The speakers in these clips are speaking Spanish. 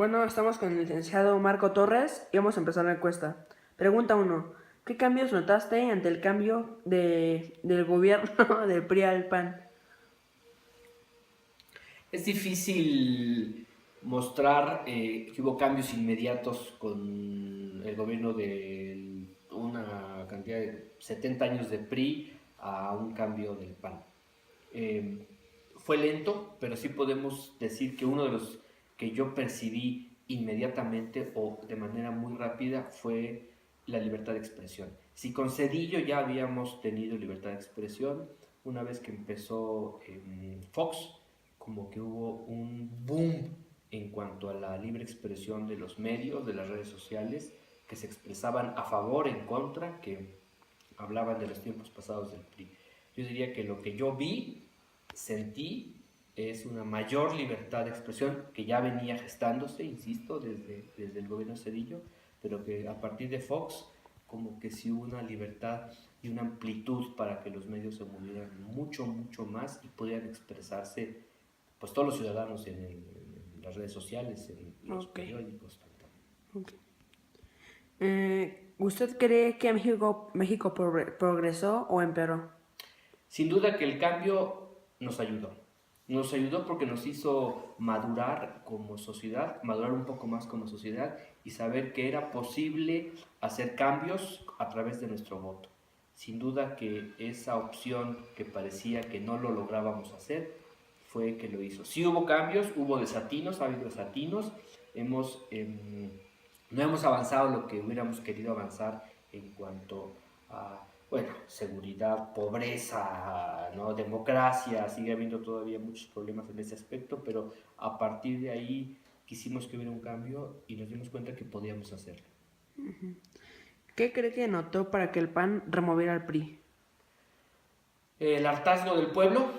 Bueno, estamos con el licenciado Marco Torres y vamos a empezar la encuesta. Pregunta 1. ¿Qué cambios notaste ante el cambio del gobierno del PRI al PAN? Es difícil mostrar que hubo cambios inmediatos con el gobierno de una cantidad de 70 años de PRI a un cambio del PAN. Eh, Fue lento, pero sí podemos decir que uno de los que yo percibí inmediatamente o de manera muy rápida fue la libertad de expresión. Si con Cedillo ya habíamos tenido libertad de expresión, una vez que empezó Fox, como que hubo un boom en cuanto a la libre expresión de los medios, de las redes sociales, que se expresaban a favor, en contra, que hablaban de los tiempos pasados del PRI. Yo diría que lo que yo vi, sentí, es una mayor libertad de expresión que ya venía gestándose, insisto, desde el gobierno Cedillo, pero que a partir de Fox, como que sí hubo una libertad y una amplitud para que los medios se movieran mucho, mucho más y pudieran expresarse, pues todos los ciudadanos en las redes sociales, en los Ok. periódicos. Ok. ¿Usted cree que México progresó o empeoró? Sin duda que el cambio nos ayudó. Nos ayudó porque nos hizo madurar como sociedad, madurar un poco más como sociedad y saber que era posible hacer cambios a través de nuestro voto. Sin duda que esa opción que parecía que no lo lográbamos hacer fue que lo hizo. Sí hubo cambios, hubo desatinos, ha habido desatinos, hemos, no hemos avanzado lo que hubiéramos querido avanzar en cuanto a, bueno, seguridad, pobreza, ¿no? Democracia, sigue habiendo todavía muchos problemas en ese aspecto, pero a partir de ahí quisimos que hubiera un cambio y nos dimos cuenta que podíamos hacerlo. ¿Qué cree que notó para que el PAN removiera al PRI? El hartazgo del pueblo,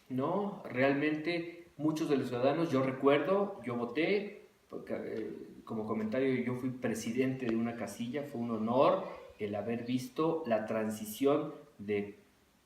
¿no? Realmente muchos de los ciudadanos, yo recuerdo, yo voté, porque, como comentario, yo fui presidente de una casilla, fue un honor el haber visto la transición de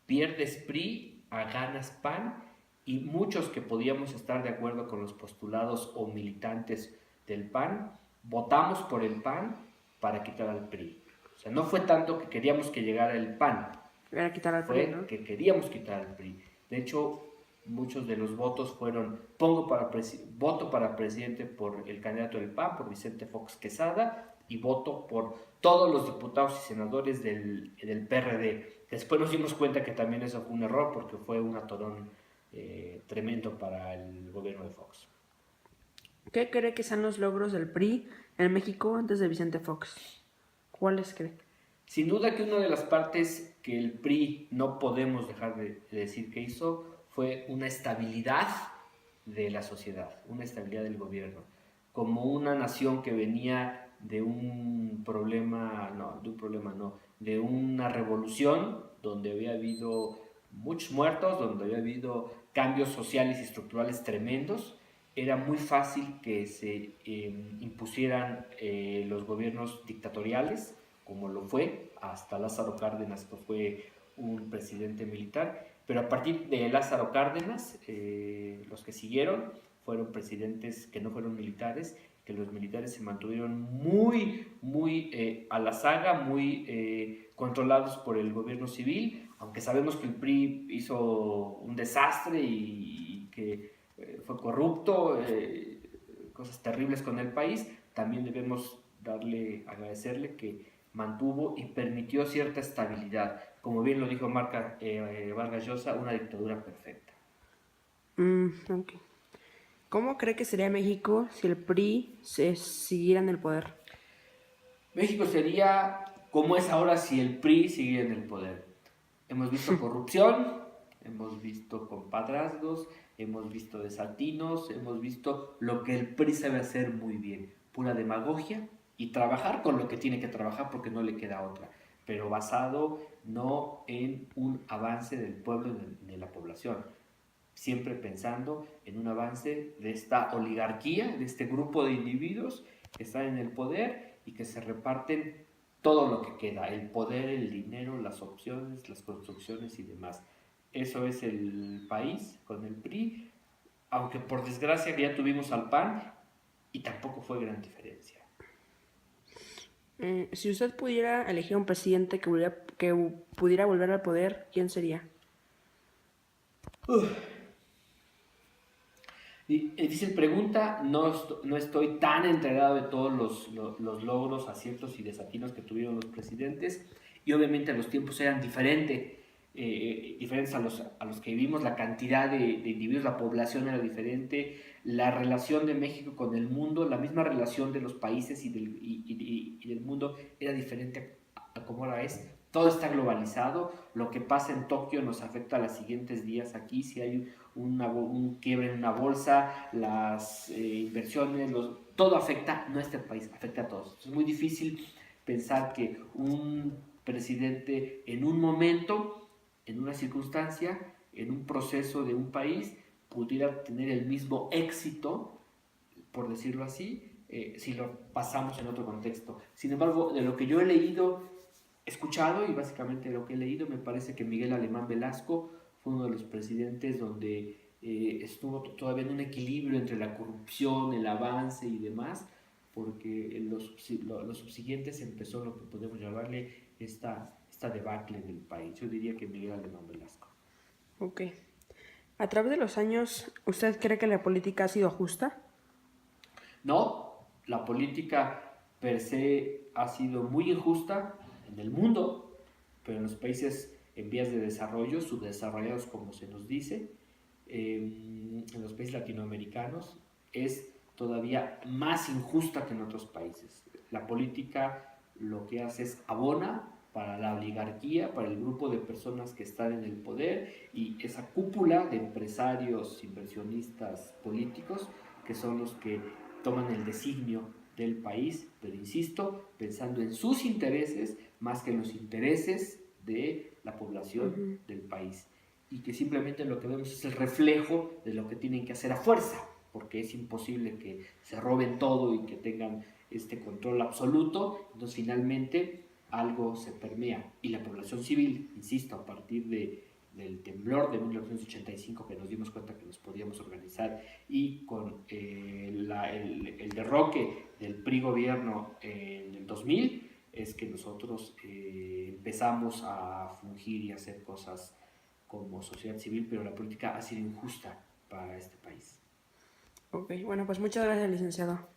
pierdes PRI a ganas PAN y muchos que podíamos estar de acuerdo con los postulados o militantes del PAN, votamos por el PAN para quitar al PRI. O sea, no fue tanto que queríamos que llegara el PAN, Era quitar al PRI, fue ¿no? que queríamos quitar al PRI. De hecho, muchos de los votos fueron voto para presidente por el candidato del PAN, por Vicente Fox Quesada, y voto por todos los diputados y senadores del PRD. Después nos dimos cuenta que también eso fue un error porque fue un atorón tremendo para el gobierno de Fox. ¿Qué cree que sean los logros del PRI en México antes de Vicente Fox? ¿Cuáles cree? Sin duda que una de las partes que el PRI no podemos dejar de decir que hizo fue una estabilidad de la sociedad, una estabilidad del gobierno, como una nación que venía de un problema, no, de una revolución donde había habido muchos muertos, donde había habido cambios sociales y estructurales tremendos. Era muy fácil que se impusieran los gobiernos dictatoriales, como lo fue hasta Lázaro Cárdenas, que fue un presidente militar, pero a partir de Lázaro Cárdenas, los que siguieron fueron presidentes que no fueron militares, que los militares se mantuvieron muy a la saga, muy controlados por el gobierno civil, aunque sabemos que el PRI hizo un desastre y que fue corrupto, cosas terribles con el país, también debemos agradecerle que mantuvo y permitió cierta estabilidad. Como bien lo dijo Vargas Llosa, una dictadura perfecta. Ok. ¿Cómo cree que sería México si el PRI se siguiera en el poder? México sería como es ahora si el PRI siguiera en el poder. Hemos visto corrupción, hemos visto compadrazgos, hemos visto desatinos, hemos visto lo que el PRI sabe hacer muy bien, pura demagogia y trabajar con lo que tiene que trabajar porque no le queda otra, pero basado no en un avance del pueblo, de la población, siempre pensando en un avance de esta oligarquía, de este grupo de individuos que están en el poder y que se reparten todo lo que queda, el poder, el dinero, las opciones, las construcciones y demás. Eso es el país con el PRI, aunque por desgracia ya tuvimos al PAN y tampoco fue gran diferencia. Si usted pudiera elegir un presidente que pudiera volver al poder, ¿quién sería? Y dice, pregunta, no estoy tan enterado de todos los logros, aciertos y desatinos que tuvieron los presidentes, y obviamente los tiempos eran diferentes a los que vivimos, la cantidad de individuos, la población era diferente, la relación de México con el mundo, la misma relación de los países y del mundo era diferente a como ahora es. Todo está globalizado, lo que pasa en Tokio nos afecta a los siguientes días aquí, si hay un quiebre en una bolsa, las inversiones, todo afecta, no a este país, afecta a todos. Es muy difícil pensar que un presidente en un momento, en una circunstancia, en un proceso de un país, pudiera tener el mismo éxito, por decirlo así, si lo pasamos en otro contexto. Sin embargo, de lo que yo he leído, escuchado y básicamente lo que he leído, me parece que Miguel Alemán Velasco fue uno de los presidentes donde estuvo todavía en un equilibrio entre la corrupción, el avance y demás, porque en los subsiguientes empezó lo que podemos llamarle esta debacle en el país. Yo diría que Miguel Alemán Velasco. Ok. A través de los años, ¿usted cree que la política ha sido justa? No, la política per se ha sido muy injusta en el mundo, pero en los países en vías de desarrollo, subdesarrollados como se nos dice, en los países latinoamericanos, es todavía más injusta que en otros países. La política lo que hace es abona para la oligarquía, para el grupo de personas que están en el poder y esa cúpula de empresarios, inversionistas, políticos, que son los que toman el designio del país, pero insisto, pensando en sus intereses más que en los intereses de la población del país. Y que simplemente lo que vemos es el reflejo de lo que tienen que hacer a fuerza, porque es imposible que se roben todo y que tengan este control absoluto. Entonces finalmente algo se permea y la población civil, insisto, a partir del temblor de 1985 que nos dimos cuenta que nos podíamos organizar y con el derroque del PRI gobierno en el 2000 es que nosotros empezamos a fungir y a hacer cosas como sociedad civil, pero la política ha sido injusta para este país. Ok, bueno, pues muchas gracias, licenciado.